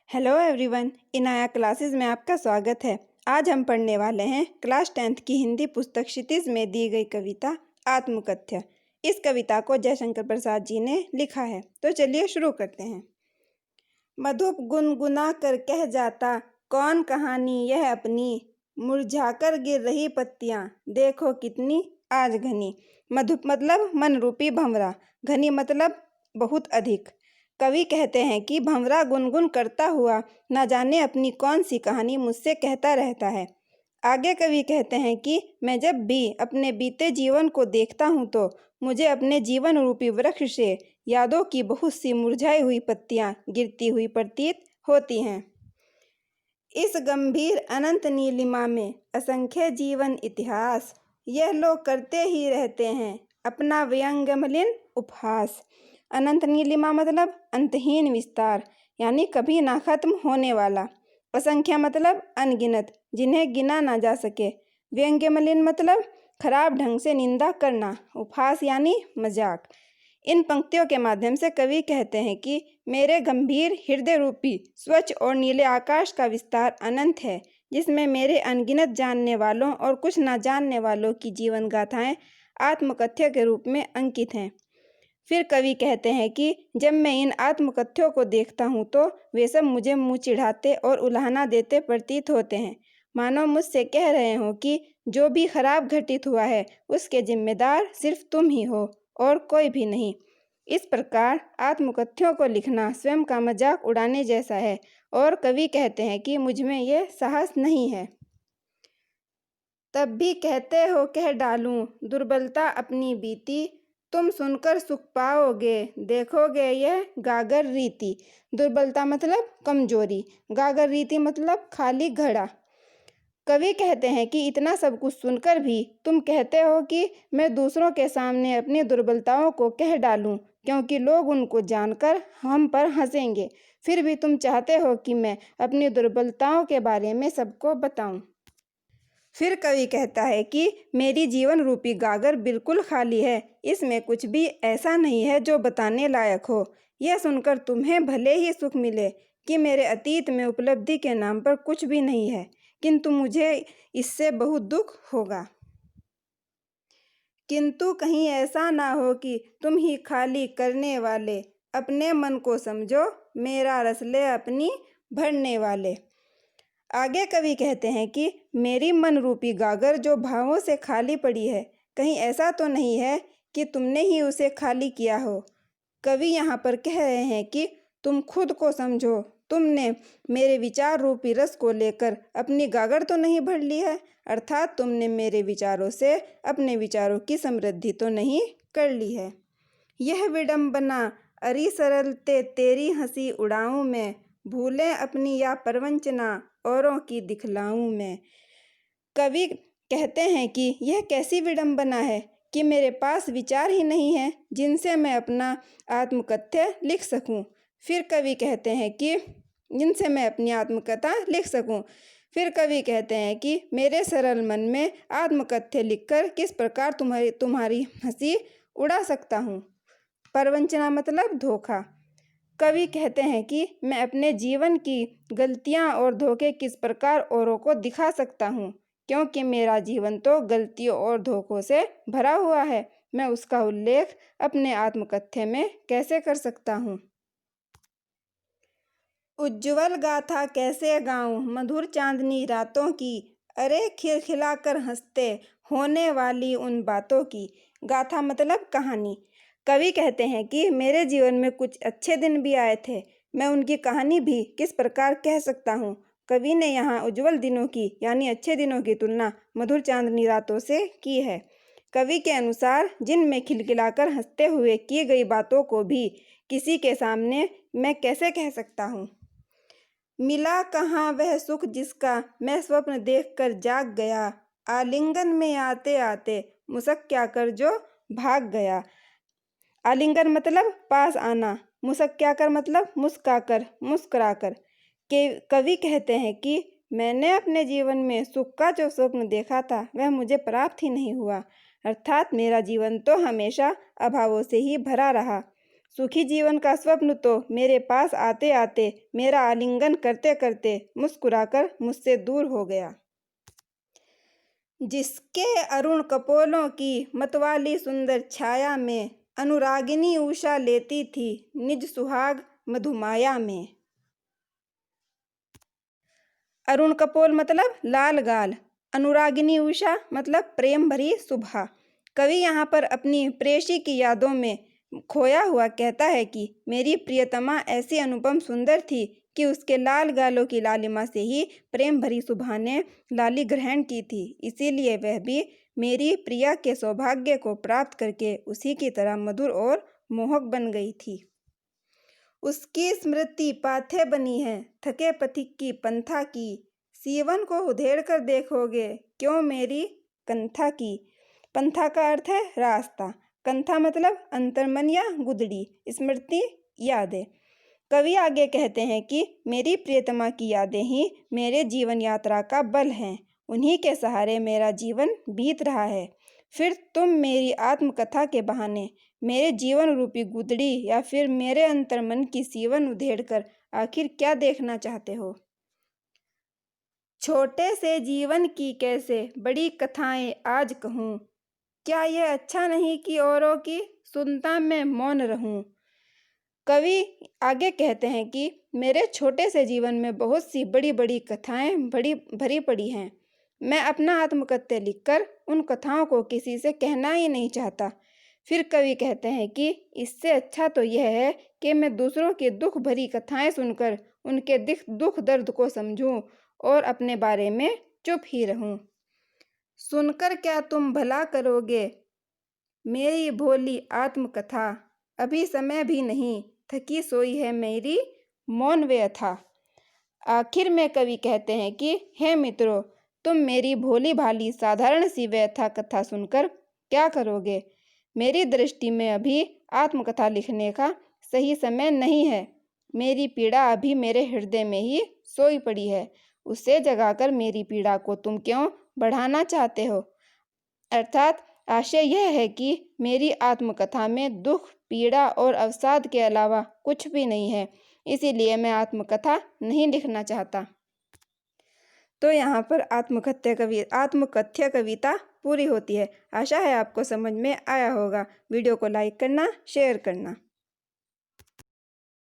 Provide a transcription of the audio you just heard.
Hello everyone, Inaya classes में आपका स्वागत है। आज हम पढ़ने वाले हैं क्लास 10th की हिंदी पुस्तक क्षितिज में दी गई कविता आत्मकथ्य। इस कविता को जयशंकर प्रसाद जी ने लिखा है। तो चलिए शुरू करते हैं। मधुप गुनगुना कर कह जाता कौन कहानी यह अपनी, मुरझाकर गिर रही पत्तियां देखो कितनी आज घनी। मधुप मतलब मन रूपी भंवरा, घनी मतलब बहुत अधिक। कवि कहते हैं कि भंवरा गुनगुन करता हुआ न जाने अपनी कौन सी कहानी मुझसे कहता रहता है। आगे कवि कहते हैं कि मैं जब भी अपने बीते जीवन को देखता हूँ तो मुझे अपने जीवन रूपी वृक्ष से यादों की बहुत सी मुरझाई हुई पत्तियां गिरती हुई प्रतीत होती हैं। इस गंभीर अनंत नीलिमा में असंख्य जीवन इतिहास, यह लोग करते ही रहते हैं अपना व्यंग्य मलिन उपहास। अनंत नीलिमा मतलब अंतहीन विस्तार, यानी कभी ना खत्म होने वाला। असंख्य मतलब अनगिनत, जिन्हें गिना ना जा सके। व्यंग्य मलिन मतलब खराब ढंग से निंदा करना। उपहास यानी मजाक। इन पंक्तियों के माध्यम से कवि कहते हैं कि मेरे गंभीर हृदय रूपी स्वच्छ और नीले आकाश का विस्तार अनंत है, जिसमें मेरे अनगिनत जानने वालों और कुछ ना जानने वालों की जीवन गाथाएं आत्मकथ्य के रूप में अंकित हैं। फिर कवि कहते हैं कि जब मैं इन आत्मकथ्यों को देखता हूँ तो वे सब मुझे मुँह चिढ़ाते और उलाहना देते प्रतीत होते हैं, मानो मुझसे कह रहे हो कि जो भी खराब घटित हुआ है उसके जिम्मेदार सिर्फ तुम ही हो और कोई भी नहीं। इस प्रकार आत्मकथ्यों को लिखना स्वयं का मजाक उड़ाने जैसा है और कवि कहते हैं कि मुझ में ये साहस नहीं है। तब भी कहते हो कह डालूं दुर्बलता अपनी बीती, तुम सुनकर सुख पाओगे देखोगे यह गागर रीति। दुर्बलता मतलब कमजोरी, गागर रीति मतलब खाली घड़ा। कवि कहते हैं कि इतना सब कुछ सुनकर भी तुम कहते हो कि मैं दूसरों के सामने अपनी दुर्बलताओं को कह डालूं, क्योंकि लोग उनको जानकर हम पर हंसेंगे। फिर भी तुम चाहते हो कि मैं अपनी दुर्बलताओं के बारे में सबको बताऊं। फिर कवि कहता है कि मेरी जीवन रूपी गागर बिल्कुल खाली है, इसमें कुछ भी ऐसा नहीं है जो बताने लायक हो। यह सुनकर तुम्हें भले ही सुख मिले कि मेरे अतीत में उपलब्धि के नाम पर कुछ भी नहीं है, किंतु मुझे इससे बहुत दुख होगा। किंतु कहीं ऐसा ना हो कि तुम ही खाली करने वाले अपने मन को समझो, मेरा रस ले अपनी भरने वाले। आगे कवि कहते हैं कि मेरी मन रूपी गागर जो भावों से खाली पड़ी है, कहीं ऐसा तो नहीं है कि तुमने ही उसे खाली किया हो। कवि यहाँ पर कह रहे हैं कि तुम खुद को समझो, तुमने मेरे विचार रूपी रस को लेकर अपनी गागर तो नहीं भर ली है, अर्थात तुमने मेरे विचारों से अपने विचारों की समृद्धि तो नहीं कर ली है। यह विडंबना अरी सरलते तेरी हंसी उड़ाऊं मैं, भूलें अपनी या परवंचना औरों की दिखलाऊं मैं। कवि कहते हैं कि यह कैसी विडंबना है कि मेरे पास विचार ही नहीं है जिनसे मैं अपना आत्मकथ्य लिख सकूं। फिर कवि कहते हैं कि जिनसे मैं अपनी आत्मकथा लिख सकूं। फिर कवि कहते हैं कि मेरे सरल मन में आत्मकथ्य लिखकर किस प्रकार तुम्हारी हंसी उड़ा सकता हूँ। परवंचना मतलब धोखा। कवि कहते हैं कि मैं अपने जीवन की गलतियां और धोखे किस प्रकार औरों को दिखा सकता हूँ, क्योंकि मेरा जीवन तो गलतियों और धोखों से भरा हुआ है। मैं उसका उल्लेख अपने आत्मकथ्य में कैसे कर सकता हूँ। उज्ज्वल गाथा कैसे गाऊं मधुर चांदनी रातों की, अरे खिलखिलाकर हंसते होने वाली उन बातों की। गाथा मतलब कहानी। कवि कहते हैं कि मेरे जीवन में कुछ अच्छे दिन भी आए थे, मैं उनकी कहानी भी किस प्रकार कह सकता हूँ। कवि ने यहाँ उज्ज्वल दिनों की यानी अच्छे दिनों की तुलना मधुर चांदनी रातों से की है। कवि के अनुसार जिन में खिलखिलाकर हंसते हुए की गई बातों को भी किसी के सामने मैं कैसे कह सकता हूँ। मिला कहाँ वह सुख जिसका मैं स्वप्न देखकर जाग गया, आलिंगन में आते आते मुस्कुरा कर जो भाग गया। आलिंगन मतलब पास आना, मुस्कुरा कर मतलब मुस्कुराकर। के कवि कहते हैं कि मैंने अपने जीवन में सुख का जो स्वप्न देखा था वह मुझे प्राप्त ही नहीं हुआ, अर्थात मेरा जीवन तो हमेशा अभावों से ही भरा रहा। सुखी जीवन का स्वप्न तो मेरे पास आते आते, मेरा आलिंगन करते करते मुस्कुराकर मुझसे दूर हो गया। जिसके अरुण कपोलों की मतवाली सुंदर छाया में अनुरागिनी उषा लेती थी निज सुहाग मधुमाया में। अरुण कपोल मतलब लाल गाल, अनुरागिनी उषा मतलब प्रेम भरी सुबह। कवि यहाँ पर अपनी प्रेयसी की यादों में खोया हुआ कहता है कि मेरी प्रियतमा ऐसी अनुपम सुंदर थी कि उसके लाल गालों की लालिमा से ही प्रेम भरी सुबह ने लाली ग्रहण की थी, इसीलिए वह भी मेरी प्रिया के सौभाग्य को प्राप्त करके उसी की तरह मधुर और मोहक बन गई थी। उसकी स्मृति पाथे बनी है थके पथिक की पंथा की, सीवन को उधेड़ कर देखोगे क्यों मेरी कंथा की। पंथा का अर्थ है रास्ता, कंथा मतलब अंतर्मन या गुदड़ी, स्मृति यादें। कवि आगे कहते हैं कि मेरी प्रियतमा की यादें ही मेरे जीवन यात्रा का बल हैं, उन्हीं के सहारे मेरा जीवन बीत रहा है। फिर तुम मेरी आत्मकथा के बहाने मेरे जीवन रूपी गुदड़ी या फिर मेरे अंतर्मन की सीवन उधेड़कर आखिर क्या देखना चाहते हो। छोटे से जीवन की कैसे बड़ी कथाएं आज कहूँ, क्या यह अच्छा नहीं कि औरों की सुनता मैं मौन रहूं। कवि आगे कहते हैं कि मेरे छोटे से जीवन में बहुत सी बड़ी बड़ी कथाएं भरी पड़ी हैं। मैं अपना आत्मकथ्य लिखकर उन कथाओं को किसी से कहना ही नहीं चाहता। फिर कवि कहते हैं कि इससे अच्छा तो यह है कि मैं दूसरों की दुख भरी कथाएं सुनकर उनके दुख दर्द को समझूं और अपने बारे में चुप ही रहूं। सुनकर क्या तुम भला करोगे मेरी भोली आत्मकथा, अभी समय भी नहीं थकी सोई है मेरी मौन व्यथा। आखिर में कवि कहते हैं कि हे मित्रों, तुम मेरी भोली भाली साधारण सी व्यथा कथा सुनकर क्या करोगे। मेरी दृष्टि में अभी आत्मकथा लिखने का सही समय नहीं है। मेरी पीड़ा अभी मेरे हृदय में ही सोई पड़ी है, उसे जगाकर मेरी पीड़ा को तुम क्यों बढ़ाना चाहते हो। अर्थात आशय यह है कि मेरी आत्मकथा में दुख, पीड़ा और अवसाद के अलावा कुछ भी नहीं है, इसीलिए मैं आत्मकथा नहीं लिखना चाहता। तो यहाँ पर आत्मकथ्य कविता पूरी होती है। आशा है आपको समझ में आया होगा। वीडियो को लाइक करना, शेयर करना।